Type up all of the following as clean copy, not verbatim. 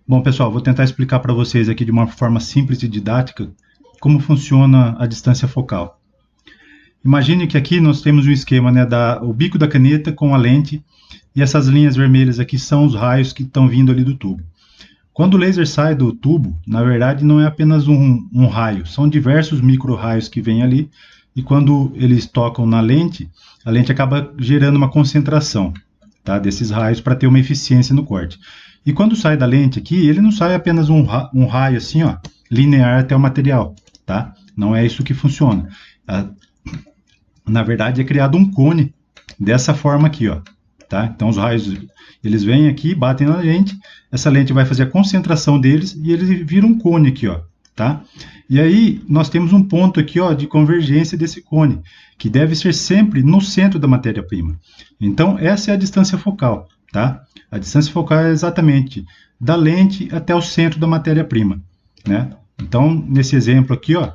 Bom, pessoal, vou tentar explicar para vocês aqui de uma forma simples e didática como funciona a distância focal. Imagine que aqui nós temos um esquema, né, o bico da caneta com a lente, e essas linhas vermelhas aqui são os raios que estão vindo ali do tubo. Quando o laser sai do tubo, na verdade não é apenas um raio, são diversos micro-raios que vêm ali, e quando eles tocam na lente, a lente acaba gerando uma concentração, tá, desses raios para ter uma eficiência no corte. E quando sai da lente aqui, ele não sai apenas um raio assim, ó, linear até o material, tá? Não é isso que funciona. Na verdade, é criado um cone dessa forma aqui, ó, tá? Então, os raios, eles vêm aqui, batem na lente, essa lente vai fazer a concentração deles e eles viram um cone aqui, ó, tá? E aí, nós temos um ponto aqui, ó, de convergência desse cone, que deve ser sempre no centro da matéria-prima. Então, essa é a distância focal, tá? A distância focal é exatamente da lente até o centro da matéria-prima, né? Então, nesse exemplo aqui, ó,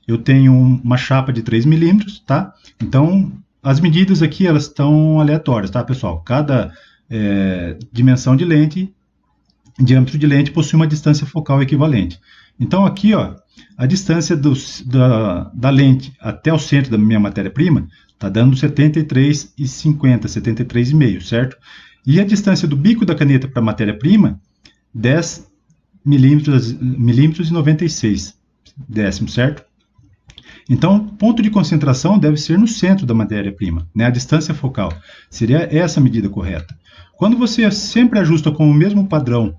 eu tenho uma chapa de 3 milímetros, tá? Então, as medidas aqui, elas estão aleatórias, tá, pessoal? Cada dimensão de lente, diâmetro de lente, possui uma distância focal equivalente. Então, aqui, ó, a distância da lente até o centro da minha matéria-prima está dando 73,50, 73,5, certo? E a distância do bico da caneta para a matéria-prima, 10 milímetros e 96 décimos, certo? Então, ponto de concentração deve ser no centro da matéria-prima, né? A distância focal seria essa a medida correta. Quando você sempre ajusta com o mesmo padrão,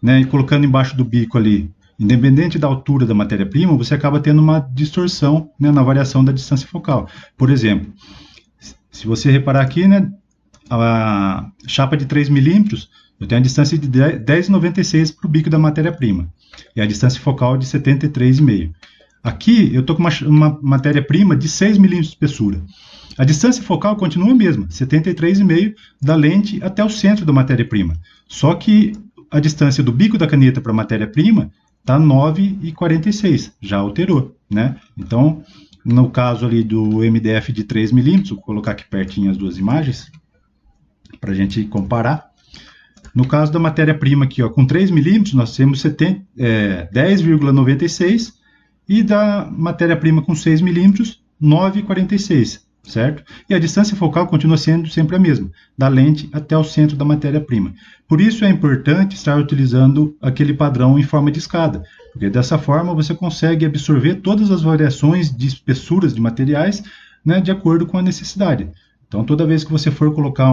né, e colocando embaixo do bico ali, independente da altura da matéria-prima, você acaba tendo uma distorção, né, na variação da distância focal. Por exemplo, se você reparar aqui, né, a chapa de 3 milímetros, eu tenho a distância de 10,96 para o bico da matéria-prima, e a distância focal de 73,5. Aqui eu estou com uma matéria-prima de 6 milímetros de espessura. A distância focal continua a mesma, 73,5 da lente até o centro da matéria-prima. Só que a distância do bico da caneta para a matéria-prima está 9,46, já alterou, né? Então, no caso ali do MDF de 3 milímetros, vou colocar aqui pertinho as duas imagens, para a gente comparar. No caso da matéria-prima aqui, ó, com 3 milímetros, nós temos 10,96 e da matéria-prima com 6 milímetros, 9,46, certo? E a distância focal continua sendo sempre a mesma, da lente até o centro da matéria-prima. Por isso é importante estar utilizando aquele padrão em forma de escada, porque dessa forma você consegue absorver todas as variações de espessuras de materiais, né, de acordo com a necessidade. Então, toda vez que você for colocar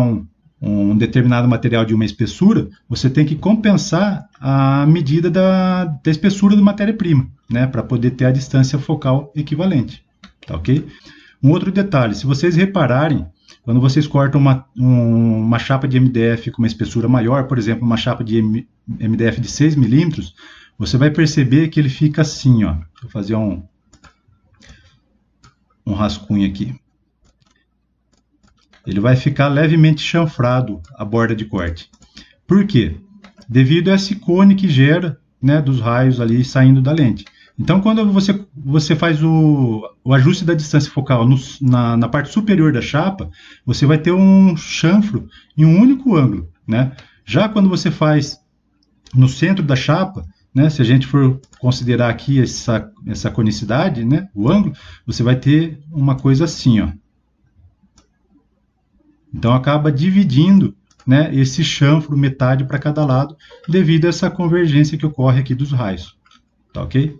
um determinado material de uma espessura, você tem que compensar a medida da espessura da matéria-prima, né, para poder ter a distância focal equivalente, tá ok? Um outro detalhe, se vocês repararem, quando vocês cortam uma chapa de MDF com uma espessura maior, por exemplo, uma chapa de MDF de 6 milímetros, você vai perceber que ele fica assim, ó. Vou fazer um rascunho aqui. Ele vai ficar levemente chanfrado a borda de corte. Por quê? Devido a esse cone que gera, né, dos raios ali saindo da lente. Então, quando você faz o ajuste da distância focal na parte superior da chapa, você vai ter um chanfro em um único ângulo, né? Já quando você faz no centro da chapa, né, se a gente for considerar aqui essa conicidade, né, o ângulo, você vai ter uma coisa assim, ó. Então, acaba dividindo, né, esse chanfro metade para cada lado, devido a essa convergência que ocorre aqui dos raios. Tá ok?